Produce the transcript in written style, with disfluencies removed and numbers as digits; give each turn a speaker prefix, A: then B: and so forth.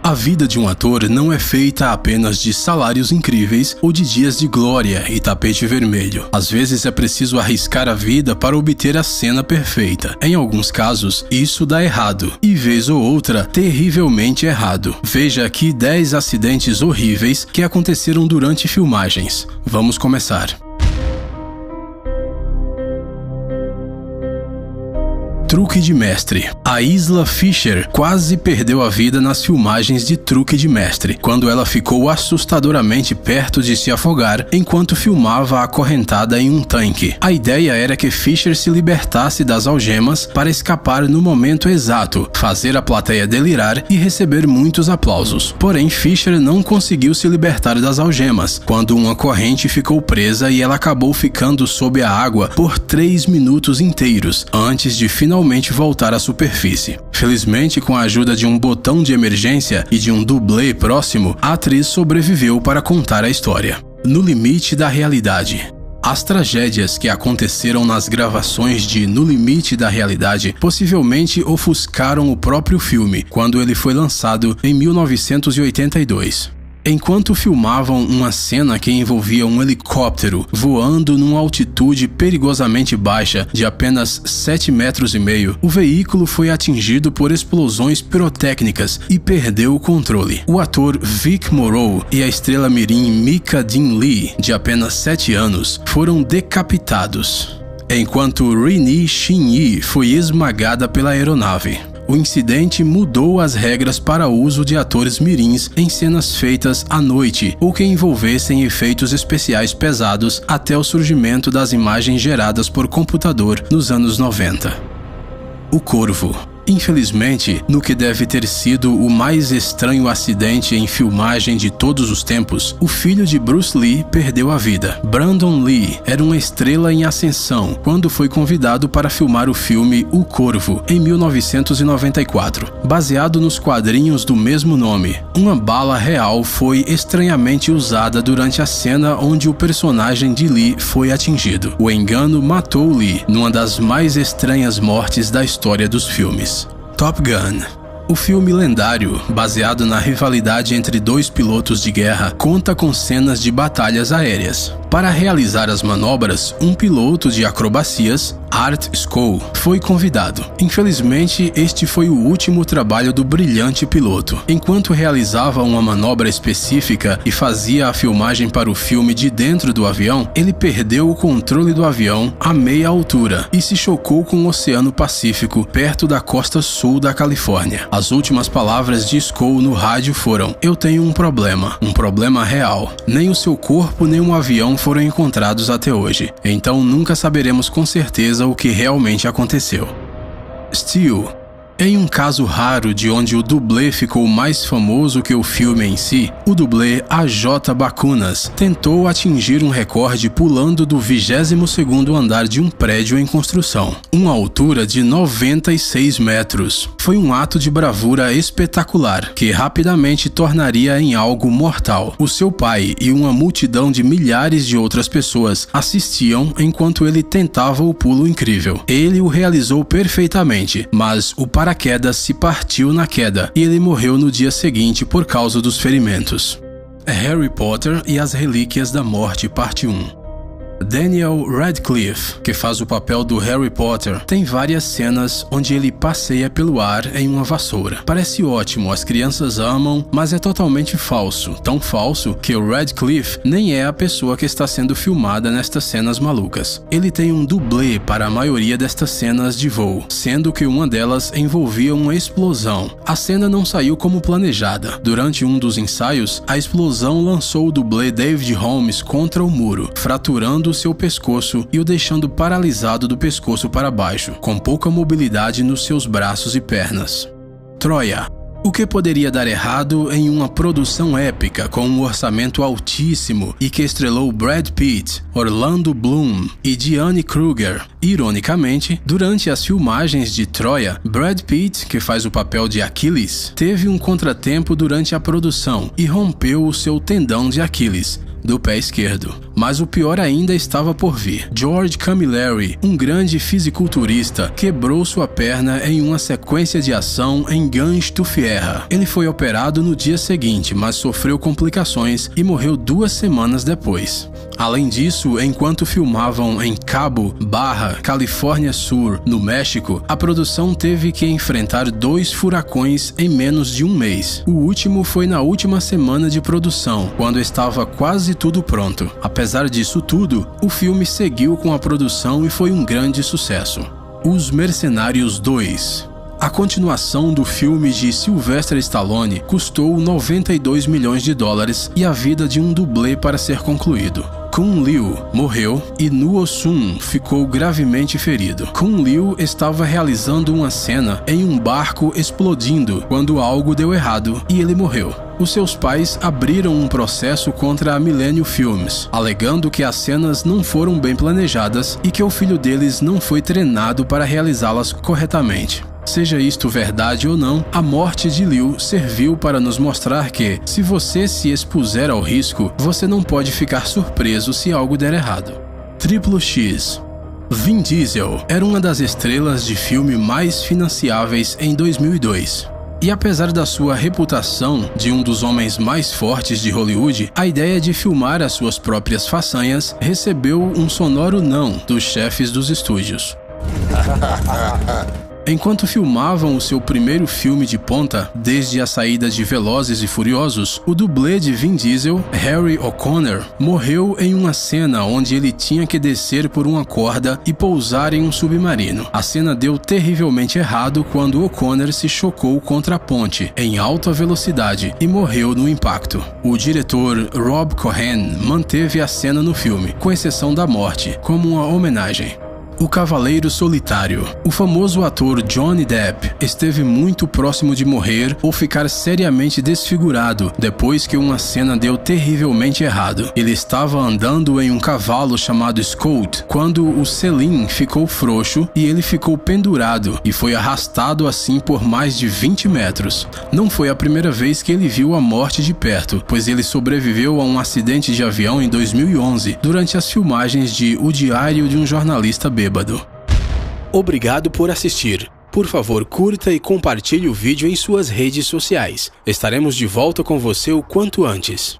A: A vida de um ator não é feita apenas de salários incríveis ou de dias de glória e tapete vermelho. Às vezes é preciso arriscar a vida para obter a cena perfeita. Em alguns casos, isso dá errado, e vez ou outra, terrivelmente errado. Veja aqui 10 acidentes horríveis que aconteceram durante filmagens. Vamos começar. Truque de mestre. A Isla Fisher quase perdeu a vida nas filmagens de Truque de Mestre, quando ela ficou assustadoramente perto de se afogar enquanto filmava acorrentada em um tanque. A ideia era que Fisher se libertasse das algemas para escapar no momento exato, fazer a plateia delirar e receber muitos aplausos. Porém, Fisher não conseguiu se libertar das algemas, quando uma corrente ficou presa e ela acabou ficando sob a água por 3 minutos inteiros, antes de finalmente voltar à superfície. Felizmente, com a ajuda de um botão de emergência e de um dublê próximo, a atriz sobreviveu para contar a história. No limite da realidade. As tragédias que aconteceram nas gravações de No Limite da Realidade possivelmente ofuscaram o próprio filme quando ele foi lançado em 1982. Enquanto filmavam uma cena que envolvia um helicóptero voando numa altitude perigosamente baixa de apenas 7,5 metros, o veículo foi atingido por explosões pirotécnicas e perdeu o controle. O ator Vic Morrow e a estrela mirim Mika Dean Lee, de apenas 7 anos, foram decapitados, enquanto Renee Shin-yi foi esmagada pela aeronave. O incidente mudou as regras para o uso de atores mirins em cenas feitas à noite ou que envolvessem efeitos especiais pesados até o surgimento das imagens geradas por computador nos anos 90. O Corvo. Infelizmente, no que deve ter sido o mais estranho acidente em filmagem de todos os tempos, o filho de Bruce Lee perdeu a vida. Brandon Lee era uma estrela em ascensão quando foi convidado para filmar o filme O Corvo, em 1994. Baseado nos quadrinhos do mesmo nome, uma bala real foi estranhamente usada durante a cena onde o personagem de Lee foi atingido. O engano matou Lee numa das mais estranhas mortes da história dos filmes. Top Gun. O filme lendário, baseado na rivalidade entre 2 pilotos de guerra, conta com cenas de batalhas aéreas. Para realizar as manobras, um piloto de acrobacias, Art Skoll, foi convidado. Infelizmente, este foi o último trabalho do brilhante piloto. Enquanto realizava uma manobra específica e fazia a filmagem para o filme de dentro do avião, ele perdeu o controle do avião a meia altura e se chocou com o Oceano Pacífico, perto da costa sul da Califórnia. As últimas palavras de Skoll no rádio foram: "Eu tenho um problema real. Nem o seu corpo nem um avião foram encontrados até hoje, então nunca saberemos com certeza o que realmente aconteceu." Steel. Em um caso raro de onde o dublê ficou mais famoso que o filme em si, o dublê A.J. Bakunas tentou atingir um recorde pulando do 22º andar de um prédio em construção, uma altura de 96 metros. Foi um ato de bravura espetacular, que rapidamente tornaria em algo mortal. O seu pai e uma multidão de milhares de outras pessoas assistiam enquanto ele tentava o pulo incrível. Ele o realizou perfeitamente, mas o paraquedas se partiu na queda e ele morreu no dia seguinte por causa dos ferimentos. Harry Potter e as Relíquias da Morte, parte 1. Daniel Radcliffe, que faz o papel do Harry Potter, tem várias cenas onde ele passeia pelo ar em uma vassoura. Parece ótimo, as crianças amam, mas é totalmente falso. Tão falso que o Radcliffe nem é a pessoa que está sendo filmada nestas cenas malucas. Ele tem um dublê para a maioria destas cenas de voo, sendo que uma delas envolvia uma explosão. A cena não saiu como planejada. Durante um dos ensaios, a explosão lançou o dublê David Holmes contra o muro, fraturando o seu pescoço e o deixando paralisado do pescoço para baixo, com pouca mobilidade nos seus braços e pernas. Troia. O que poderia dar errado em uma produção épica com um orçamento altíssimo e que estrelou Brad Pitt, Orlando Bloom e Diane Kruger? Ironicamente, durante as filmagens de Troia, Brad Pitt, que faz o papel de Aquiles, teve um contratempo durante a produção e rompeu o seu tendão de Aquiles. do pé esquerdo. Mas o pior ainda estava por vir. George Camilleri, um grande fisiculturista, quebrou sua perna em uma sequência de ação em Ganges-Tufierra. Ele foi operado no dia seguinte, mas sofreu complicações e morreu 2 semanas depois. Além disso, enquanto filmavam em Cabo, Barra, Califórnia Sur, no México, a produção teve que enfrentar 2 furacões em menos de um mês. O último foi na última semana de produção, quando estava quase tudo pronto. Apesar disso tudo, o filme seguiu com a produção e foi um grande sucesso. Os Mercenários 2. A continuação do filme de Sylvester Stallone custou 92 milhões de dólares e a vida de um dublê para ser concluído. Kun Liu morreu e Nuo Sun ficou gravemente ferido. Kun Liu estava realizando uma cena em um barco explodindo quando algo deu errado e ele morreu. Os seus pais abriram um processo contra a Millennium Films, alegando que as cenas não foram bem planejadas e que o filho deles não foi treinado para realizá-las corretamente. Seja isto verdade ou não, a morte de Liu serviu para nos mostrar que, se você se expuser ao risco, você não pode ficar surpreso se algo der errado. Triplo X. Vin Diesel era uma das estrelas de filme mais financiáveis em 2002. E apesar da sua reputação de um dos homens mais fortes de Hollywood, a ideia de filmar as suas próprias façanhas recebeu um sonoro não dos chefes dos estúdios. Enquanto filmavam o seu primeiro filme de ponta, desde a saída de Velozes e Furiosos, o dublê de Vin Diesel, Harry O'Connor, morreu em uma cena onde ele tinha que descer por uma corda e pousar em um submarino. A cena deu terrivelmente errado quando O'Connor se chocou contra a ponte, em alta velocidade, e morreu no impacto. O diretor Rob Cohen manteve a cena no filme, com exceção da morte, como uma homenagem. O Cavaleiro Solitário. O famoso ator Johnny Depp esteve muito próximo de morrer ou ficar seriamente desfigurado depois que uma cena deu terrivelmente errado. Ele estava andando em um cavalo chamado Scout quando o selim ficou frouxo e ele ficou pendurado e foi arrastado assim por mais de 20 metros. Não foi a primeira vez que ele viu a morte de perto, pois ele sobreviveu a um acidente de avião em 2011 durante as filmagens de O Diário de um Jornalista Bêbado. Obrigado por assistir. Por favor, curta e compartilhe o vídeo em suas redes sociais. Estaremos de volta com você o quanto antes.